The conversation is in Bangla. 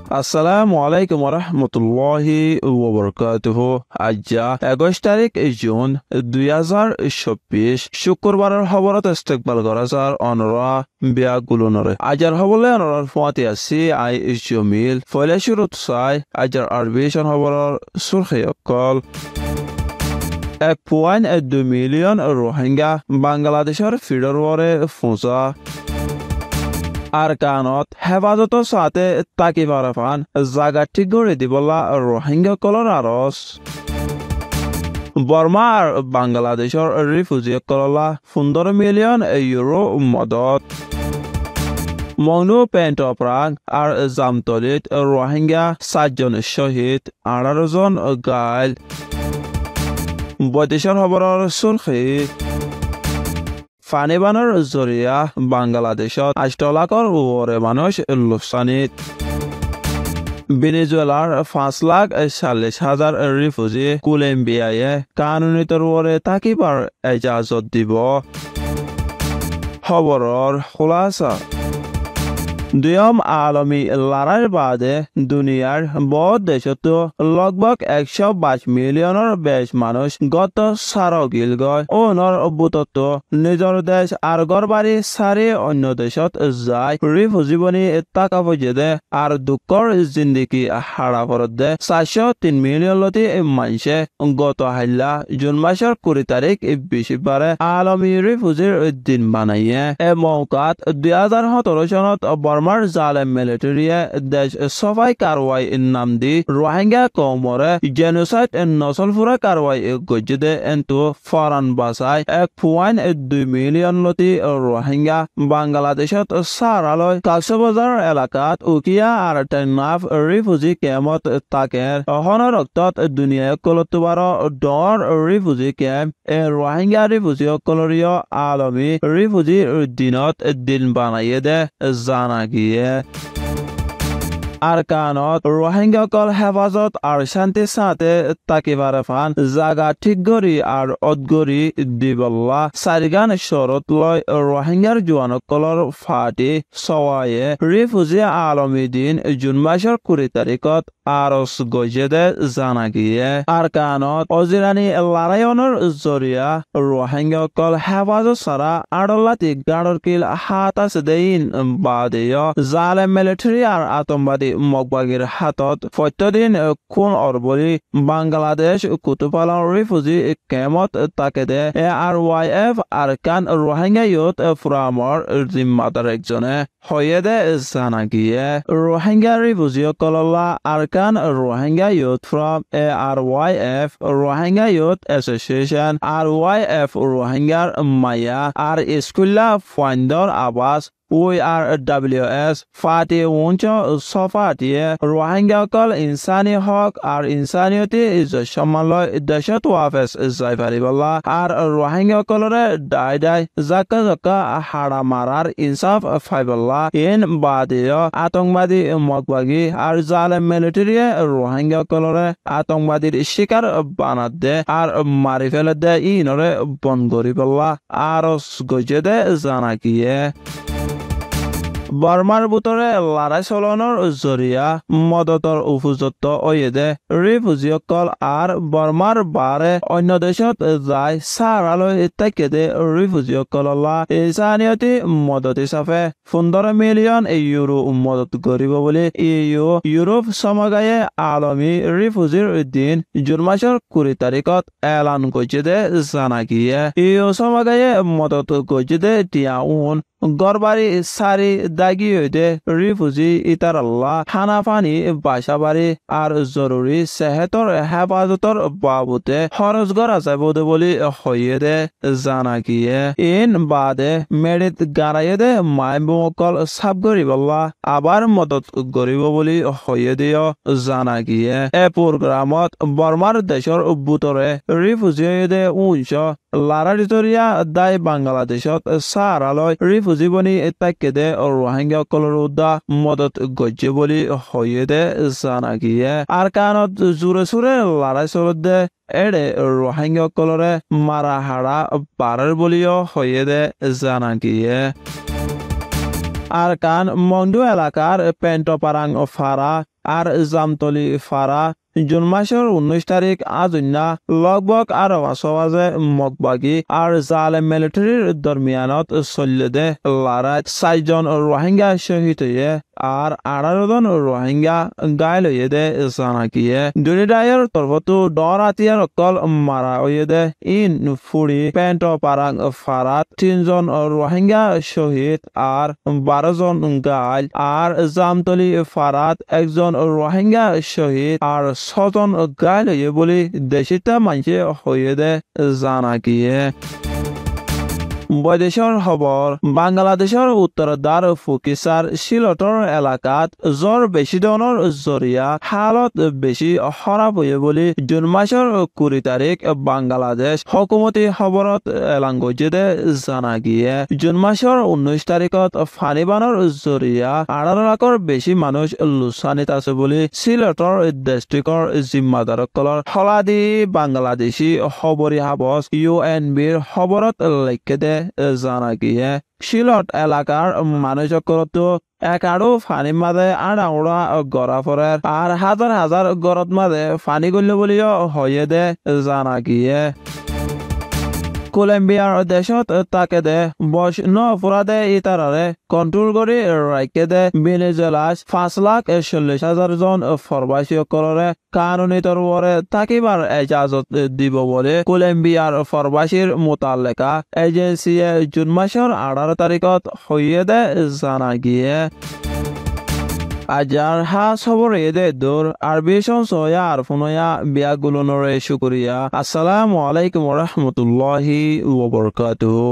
আসসালামু আলাইকুম রহমতুল্লাহি ওবরকাতুহ। আজ 21 তারিখ জুন 2024 শুক্রবারের খবরত ইস্তেকবাল করা যার অনরা বিয়াগুলনরে আজার হবলে অনরার ফুয়াতি আসি আই জমিল ফলে শুরুত চাই আজার আরবিশন খবরের সুরখি অকল 1.2 মিলিয়ন রোহিঙ্গা বাংলাদেশের ফিডরওয়ারে ফুঁসা আরকানত হেফাজতৰ সাথে তাকি পারাফান জাগা ঠিক করে দিবলা রোহিঙ্গা কলর আরস বর্মা আর বাংলাদেশের রিফিউজি কললা 15 মিলিয়ন ইউরো মদত মংনু পেন্টপ্রাং আর জামতলিত রোহিঙ্গা 7 জন শহীদ 18 জন গাইল বৈদেশিক খবরের সুরখি ফানিবানৰ জৰিয়া বাংলাদেশত 8 লাখৰ ওপৰে মানুহ লোকচানিত ভেনেজুয়েলাৰ 5,40,000 রিফিউজি কলম্বিয়ায়ে কানুনীতৰ ওপৰে থাকিবৰ ইজাজত দিব খবৰৰ খুলাসা দুয়ম আলমী লড়াইৰ বাদে দুনিয়াৰ বহুত দেশতো লগভগ 122 মিলিয়নৰ বেছ মানুহ গত সাৰগিল গয় ওনৰ বুটত নিজৰ দেশ আৰু গৰবাৰী চাৰি অন্য দেশত যায় রিফিউজি বনি টাকা পয়সা দে আৰু দুঃখৰ জিন্দগী হাৰা পৰত দে 403 মিলিয়ন লতি মানুষে গত হাইলা জুন মাসৰ 20 তাৰিখ বৃহস্পতিবাৰে আলমী রিফিউজিৰ দিন বানাইয়ে মৌকাত 2017 চনত বর্মার জালেম মিলিটারিয়ে দেশ সফাই কারওয়াই নাম দি রোহিঙ্গা কৌমরে জেনোসাইড নসলফুরা কারওয়াই গজ্জে এন্তু ফরান বাসায় 1.2 মিলিয়ন লতি রোহিঙ্গা বাংলাদেশত সারালয় কাকসবাজার এলাকাত উকিয়া আর টাইনাফ রিফিউজি ক্যাম্পত তাকের অহনরক্তত দুনিয়া কলতুবার ডর রিফিউজি ক্যাম্প রোহিঙ্গা রিফিউজি কলরিয় আলমী রিফিউজি দিনত দিন বানাইয়ে দে জানা গিয়ে আরকানত রোহিঙ্গা কল হেফাজত আর শান্তির সাথে তাকিবারে ফান জাগা ঠিক গরি আর অদগরি দিবল্লা সারিগান শরত লয় রোহিঙ্গার জোয়ানক কলর ফাটি সওয়ায়ে রিফিউজি আলমী দিন জুন মাসের 20 তারিখত আরস গজেদে জানা গিয়ে আরকানত অজিরানি লড়াইয়নের জরিয়া রোহিঙ্গা কল হেফাজত সারা আড়লাতি গাড়র কিল হাত আছে দেইন বাদেয় জালেম মিলিটারি আর আতঙ্কবাদী মগবাগীর হাতত প্রত্যেকদিন খুন অরবলি বাংলাদেশ কুতুপালন রিফিউজি ক্যাম্পত তাকে দে ARYF আরকান রোহিঙ্গা ইউথ ফোরামর জিম্মাদার একজনে হয়ে দে জানা গিয়ে রোহিঙ্গা রিফিউজি কললা Arakan Rohingya youth from ARYF Rohingya youth association RYF রোহিঙ্গার মায়া আর স্কুল্লা ফাইন্ডর আবাস ORWS ফাটি উঞ্চ সফাটিয়ে রোহিঙ্গা কল ইনসানি হক আর ইনসানিয়তি সম্মানলয় দেশত ওয়াফেস যাই পারিবলা আর রোহিঙ্গা কলরে দাই দাই জাকা জাকা হাড়া মারার ইনসাফ ফাইবল্লা ইন বাদিয় আতঙ্কবাদী মগবাগী আর জালেম মিলিটারিয়ে রোহিঙ্গা কলরে আতঙ্কবাদীর শিকার বানাত দে আর মারি ফেলে দে ইনরে বন করিবল্লা আর গজে দে জানা গিয়ে বর্মার বুতরে লড়াই চলনের জরিয়া মদতর উপযুক্ত ওয়েদে রিফিউজিসকল আর বর্মার বারে অন্য দেশত যায় সারালৈ তাকেদে রিফিউজিসকললা ইনসানিয়তি মদত হিচাপে 15 মিলিয়ন ইউরো মদত করিব বলে ইউরোপ সমগায়ে আলমী রিফিউজির দিন জুন মাসের 20 তারিখত এলান করছে দে জানা গিয়ে সমগায়ে মদত করছে দে টিয়াউন গরবারি সারি দাগি হইতে রিফিউজি ইতারাল্লা খানা পানি বাসাবাড়ি আর জরুরি সেহতর হেফাজতর বাবুতে খরচ করা যাব বলে হইয়ে দে জানা গিয়ে ইন বাদে মেডিত গাড়াইয়ে দে মাই বকল সাব করিবল্লা আবার মদত করিব বলে হইয়ে দিও জানা গিয়ে প্রোগ্রামত বর্মার দেশর বুতরে রিফিউজি দে উঞ্চ লারারিতরিয়া দায় বাংলাদেশত সারালয় রিফিউজি বনি তাকে দে রোহিঙ্গা কলরুদা মদত গজ্জে বলি হয়ে দে জানা গিয়ে আর কানত জোরে সুরে লড়াই চলত দে এড়ে রোহিঙ্গা কলরে মারা হারা পারার বলিও হয়ে দে জানা গিয়ে আর কান মংডু এলাকার পেন্টপারাং ফারা আর জামতলি ফারা জুন মাসের 19 তারিখ আজন্যা লগভগ আর ওয়াসওয়াজে মগবাগি আর জালেম মিলিটারির দরমিয়ানত চল্লিদে লড়াইত 4 জন রোহিঙ্গা শহীদ হয়ে আর 18 জন রোহিঙ্গা গাইল হয়ে দে জানাকিয়ে দুনিদায়ের তরফতো ডর আতিয়ার অকল মারা হয়ে দে ইন ফুড়ি পেন্ট পারাং ফারাত 3 জন রোহিঙ্গা শহীদ আর 12 জন গাইল আর জামতলি ফারাত 1 জন রোহিঙ্গা শহীদ আর 6 জন গাইল হয়ে বলে দেশিতা মানুষে হয়ে দে জানাকিয়ে বৈদেশৰ খবৰ বাংলাদেশৰ উত্তৰদাৰ ফুকিসাৰ শিলটৰ এলেকাত জ্বৰ বেছি ধৰণৰ জৰিয়া হালত বেছি খৰাব হৈ বুলি জুন মাসৰ 20 তাৰিখ বাংলাদেশ হকুমতি খবৰত এলান কৰিছে জানা গিয়ে জুন মাসৰ 19 তাৰিখত ফানিবানৰ জৰিয়া 18 লাখৰ বেছি মানুহ লোচানিত আছে বুলি শিলটৰ ডিষ্ট্ৰিক্টৰ জিম্মাদাৰসকলৰ হলাদি বাংলাদেশী খবৰী হাবস UNBৰ খবৰত লিখে দে জানা গিয়ে শিলট এলাকার মানুষসকলতো একাড়ো ফানির মাঝে আড়াউড়া গড়া পড়ে আর হাজার হাজার গড়ত মাঝে ফানি গল্য বলিও হয়ে দে জানা গিয়ে কলম্বিয়ার দেশত তাকে দে বস ন অপরাধে ইতারারে কন্ট্রোল করে রাখে দে ভেনেজুয়েলার 5,40,000 জন ফরবাসীসকলরে কানুনি তরবরে থাকিবার এজাজত দিব বলে কলম্বিয়ার ফরবাসীর মোতালেকা এজেন্সিয়ে জুন মাসের 18 তারিখত হইয়ে দে জানা গিয়ে আজার হা সবর এদে দূর আরবিশন সোয়া আর ফুনয়া বিয়াগুলোনরে শুকরিয়া আসসালামু আলাইকুম ওয়া রাহমাতুল্লাহি ওয়া বারাকাতুহু